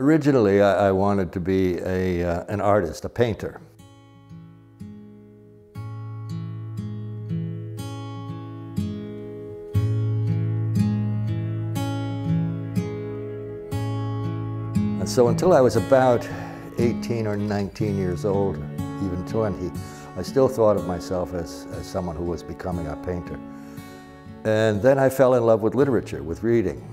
Originally, I wanted to be an artist, a painter. And so until I was about 18 or 19 years old, even 20, I still thought of myself as someone who was becoming a painter. And then I fell in love with literature, with reading.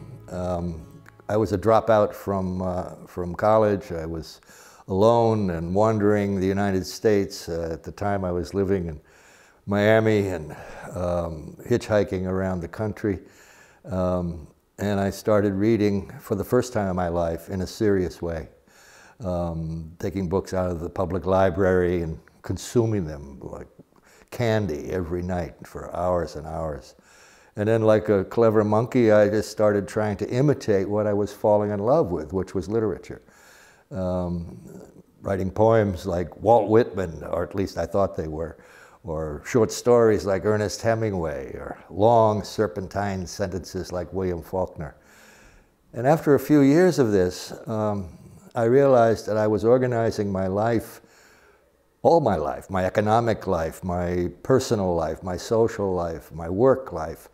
I was a dropout from college. I was alone and wandering the United States. At the time I was living in Miami and hitchhiking around the country. And I started reading for the first time in my life in a serious way. Taking books out of the public library and consuming them like candy every night for hours and hours. And then like a clever monkey, I just started trying to imitate what I was falling in love with, which was literature. Writing poems like Walt Whitman, or at least I thought they were, or short stories like Ernest Hemingway, or long serpentine sentences like William Faulkner. And after a few years of this, I realized that I was organizing my life, all my life, my economic life, my personal life, my social life, my work life,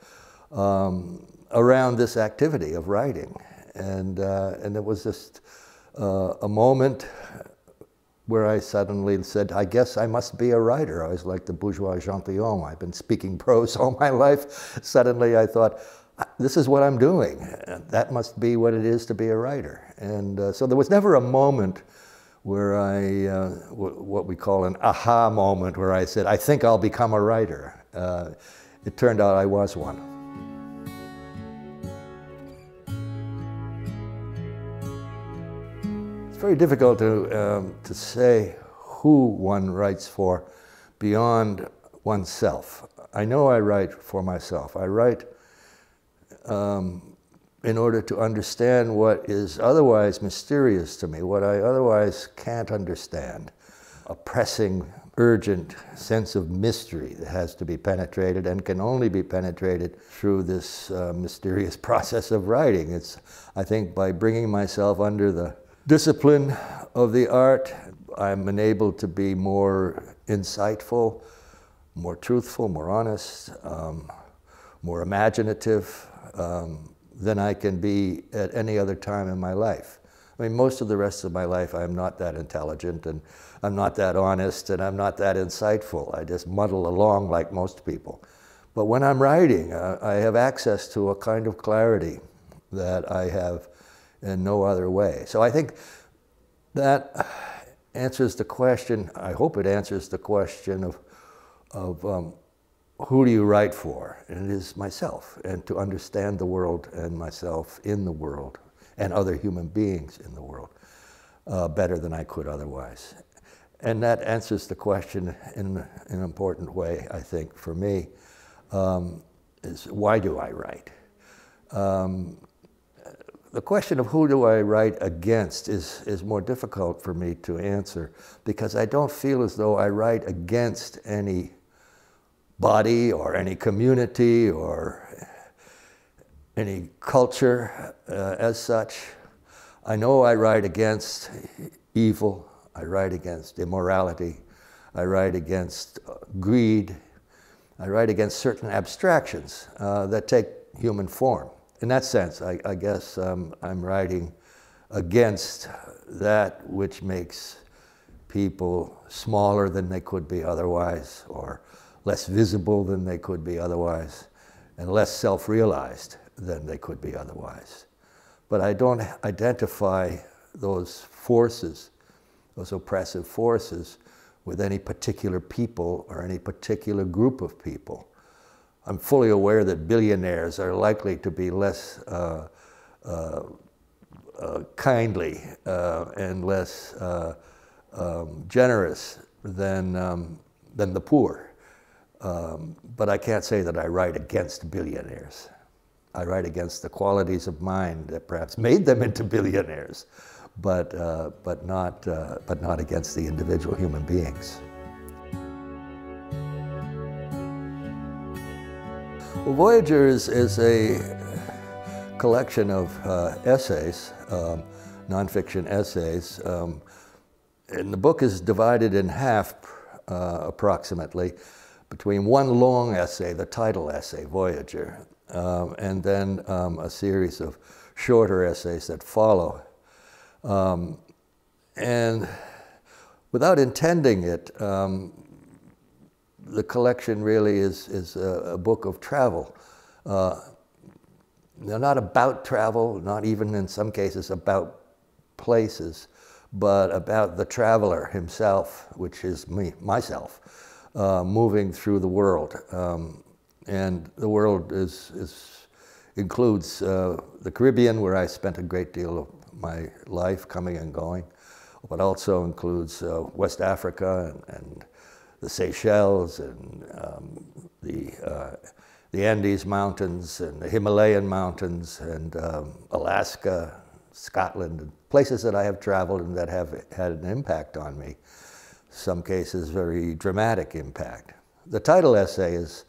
around this activity of writing. And it was just a moment where I suddenly said, I guess I must be a writer. I was like the bourgeois gentilhomme. I've been speaking prose all my life. Suddenly I thought, this is what I'm doing. That must be what it is to be a writer. And so there was never a moment where what we call an aha moment, where I said, I think I'll become a writer. It turned out I was one. It's very difficult to say who one writes for beyond oneself. I know I write for myself. I write in order to understand what is otherwise mysterious to me, what I otherwise can't understand. A pressing, urgent sense of mystery that has to be penetrated and can only be penetrated through this mysterious process of writing. It's, I think, by bringing myself under the discipline of the art, I'm enabled to be more insightful, more truthful, more honest, more imaginative than I can be at any other time in my life. I mean, most of the rest of my life I'm not that intelligent, and I'm not that honest, and I'm not that insightful. I just muddle along like most people. But when I'm writing, I have access to a kind of clarity that I have in no other way. So I think that answers the question, I hope it answers the question of who do you write for? And it is myself, and to understand the world and myself in the world and other human beings in the world better than I could otherwise. And that answers the question in an important way, I think, for me, is why do I write? The question of who do I write against is more difficult for me to answer, because I don't feel as though I write against any body or any community or any culture as such. I know I write against evil, I write against immorality, I write against greed, I write against certain abstractions that take human form. In that sense, I guess I'm writing against that which makes people smaller than they could be otherwise, or less visible than they could be otherwise, and less self-realized than they could be otherwise. But I don't identify those forces, those oppressive forces, with any particular people or any particular group of people. I'm fully aware that billionaires are likely to be less kindly and less generous than the poor. But I can't say that I write against billionaires. I write against the qualities of mind that perhaps made them into billionaires, but not against the individual human beings. Well, Voyagers is a collection of essays, nonfiction essays. And the book is divided in half, approximately, between one long essay, the title essay, Voyager, and then a series of shorter essays that follow. And without intending it, the collection really is a book of travel. They're not about travel, not even in some cases about places, but about the traveler himself, which is myself, moving through the world. And the world includes the Caribbean, where I spent a great deal of my life coming and going, but also includes West Africa and the Seychelles and the Andes Mountains and the Himalayan Mountains and Alaska, Scotland, and places that I have traveled and that have had an impact on me. Some cases, very dramatic impact. The title essay is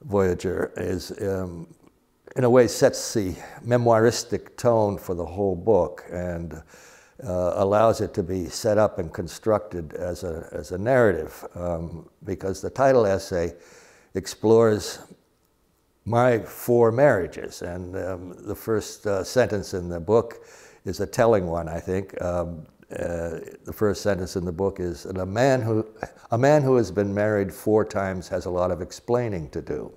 Voyager is, in a way, sets the memoiristic tone for the whole book and allows it to be set up and constructed as a narrative, because the title essay explores my 4 marriages, and the first sentence in the book is a telling one, I think. The first sentence in the book is that a man who has been married 4 times has a lot of explaining to do.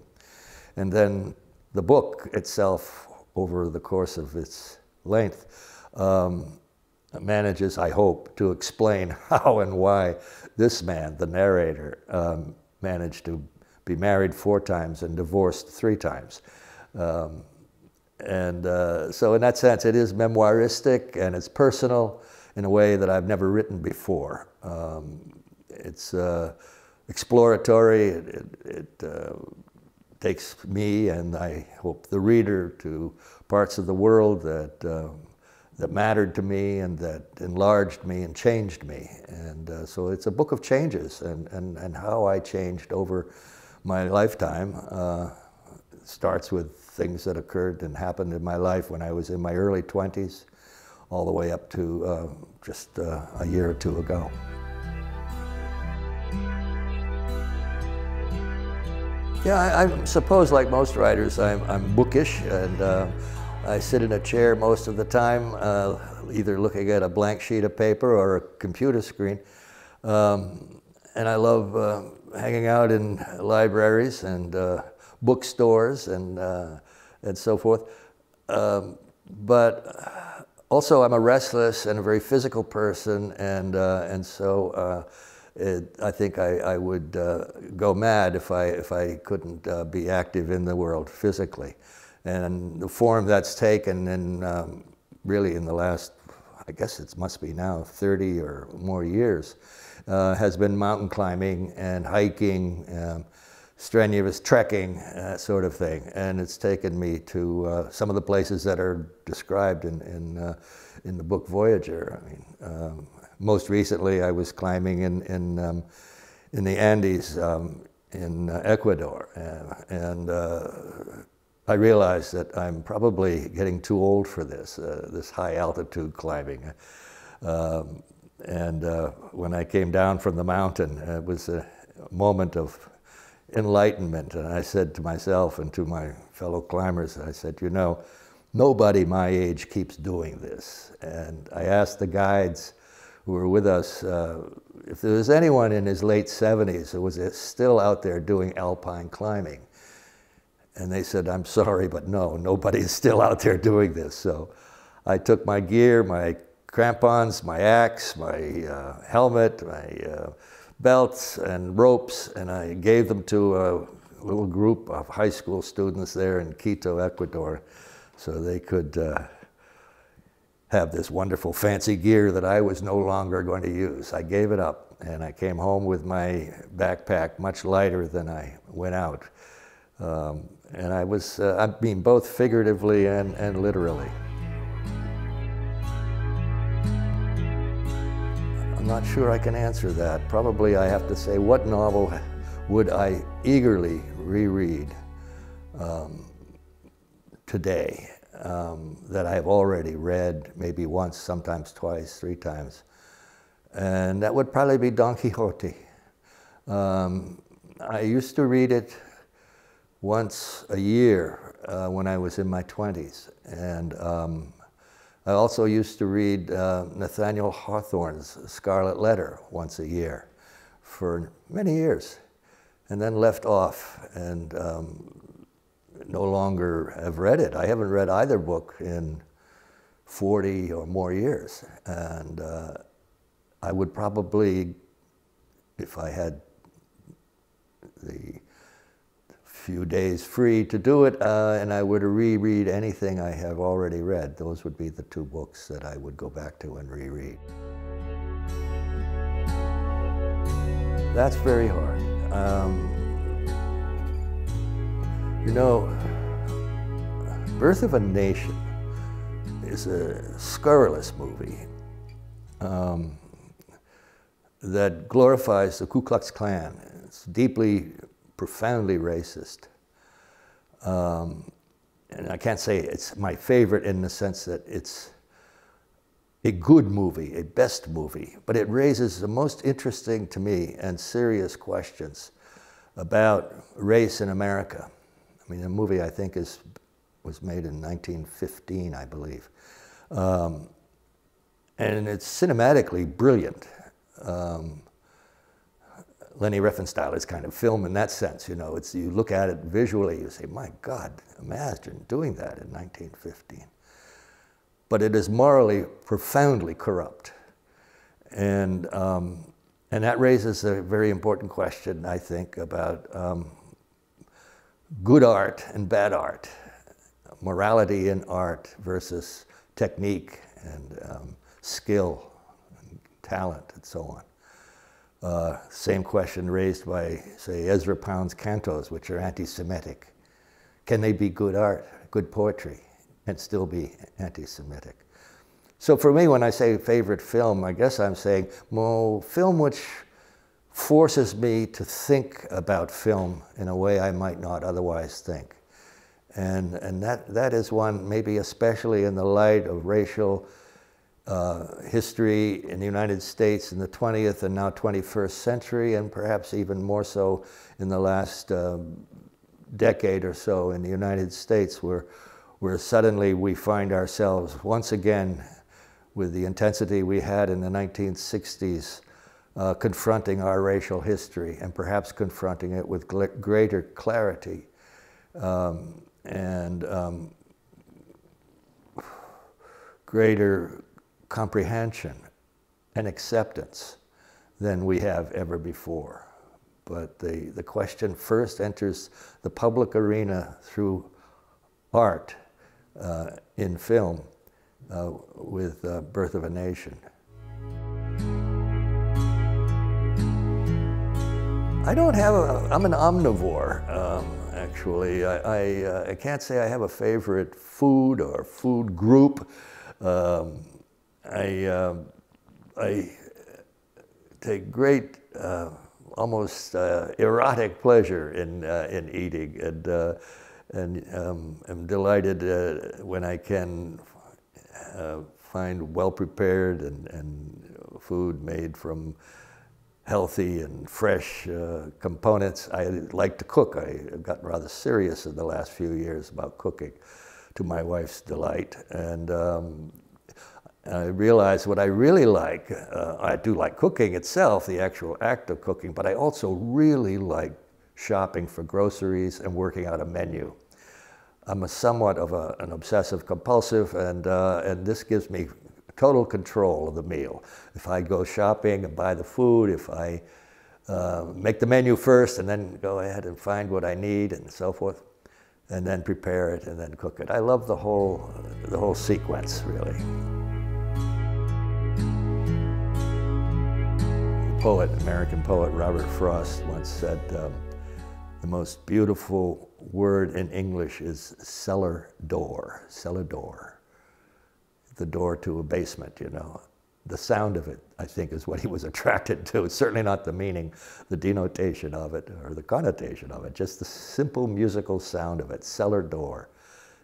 And then the book itself, over the course of its length, manages, I hope, to explain how and why this man, the narrator, managed to be married 4 times and divorced 3 times. So in that sense, it is memoiristic and it's personal in a way that I've never written before. It's exploratory. It takes me, and I hope the reader, to parts of the world that mattered to me and that enlarged me and changed me. And so it's a book of changes and how I changed over my lifetime. Starts with things that occurred and happened in my life when I was in my early 20s, all the way up to just a year or 2 ago. Yeah, I suppose, like most writers, I'm bookish, and I sit in a chair most of the time, either looking at a blank sheet of paper or a computer screen. And I love hanging out in libraries and bookstores and so forth. But also, I'm a restless and a very physical person, and so I think I would go mad if I couldn't be active in the world physically. And the form that's taken in really in the last, I guess it must be now 30 or more years, has been mountain climbing and hiking, strenuous trekking, that sort of thing. And it's taken me to some of the places that are described in the book Voyager. I mean, most recently I was climbing in the Andes in Ecuador, and I realized that I'm probably getting too old for this high altitude climbing. When I came down from the mountain, it was a moment of enlightenment. And I said to myself and to my fellow climbers, I said, you know, nobody my age keeps doing this. And I asked the guides who were with us if there was anyone in his late 70s who was still out there doing alpine climbing. And they said, I'm sorry, but no, nobody is still out there doing this. So I took my gear, my crampons, my axe, my helmet, my belts and ropes, and I gave them to a little group of high school students there in Quito, Ecuador, so they could have this wonderful fancy gear that I was no longer going to use. I gave it up, and I came home with my backpack much lighter than I went out. And I was, I mean, both figuratively and literally. I'm not sure I can answer that. Probably I have to say, what novel would I eagerly reread today? that I have already read, maybe once, sometimes twice, 3 times. And that would probably be Don Quixote. I used to read it once a year when I was in my 20s. And I also used to read Nathaniel Hawthorne's Scarlet Letter once a year for many years, and then left off and no longer have read it. I haven't read either book in 40 or more years. And I would probably, if I had the few days free to do it, and I were to reread anything I have already read, those would be the 2 books that I would go back to and reread. That's very hard. You know, Birth of a Nation is a scurrilous movie that glorifies the Ku Klux Klan. It's deeply, profoundly racist. And I can't say it's my favorite in the sense that it's a good movie, a best movie, but it raises the most interesting to me and serious questions about race in America. I mean, the movie, I think, was made in 1915, I believe. And it's cinematically brilliant. Leni Riefenstahl is kind of film in that sense, you know. You look at it visually, you say, my God, imagine doing that in 1915. But it is morally profoundly corrupt. And that raises a very important question, I think, about good art and bad art, morality in art versus technique and skill, and talent, and so on. Same question raised by, say, Ezra Pound's cantos, which are anti-Semitic. Can they be good art, good poetry, and still be anti-Semitic? So for me, when I say favorite film, I guess I'm saying, well, film which forces me to think about film in a way I might not otherwise think. And that is one, maybe especially in the light of racial history in the United States in the 20th and now 21st century, and perhaps even more so in the last decade or so in the United States, where suddenly we find ourselves once again with the intensity we had in the 1960s, confronting our racial history and perhaps confronting it with greater clarity and greater comprehension and acceptance than we have ever before. But the question first enters the public arena through art in film with Birth of a Nation. I'm an omnivore, actually. I can't say I have a favorite food or food group. I take great, almost erotic pleasure in eating, and am delighted when I can find well-prepared and food made from healthy and fresh components. I like to cook. I've gotten rather serious in the last few years about cooking, to my wife's delight. And I realized what I really like. I do like cooking itself, the actual act of cooking, but I also really like shopping for groceries and working out a menu. I'm somewhat of an obsessive compulsive, and this gives me total control of the meal. If I go shopping and buy the food, if I make the menu first and then go ahead and find what I need and so forth, and then prepare it and then cook it. I love the whole sequence, really. The poet, American poet Robert Frost once said, the most beautiful word in English is cellar door, cellar door. The door to a basement, you know. The sound of it, I think, is what he was attracted to. It's certainly not the meaning, the denotation of it, or the connotation of it, just the simple musical sound of it, cellar door,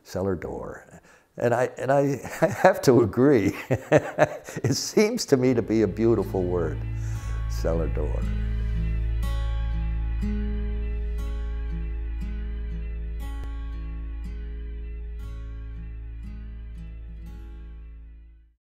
cellar door. And I have to agree. It seems to me to be a beautiful word, cellar door.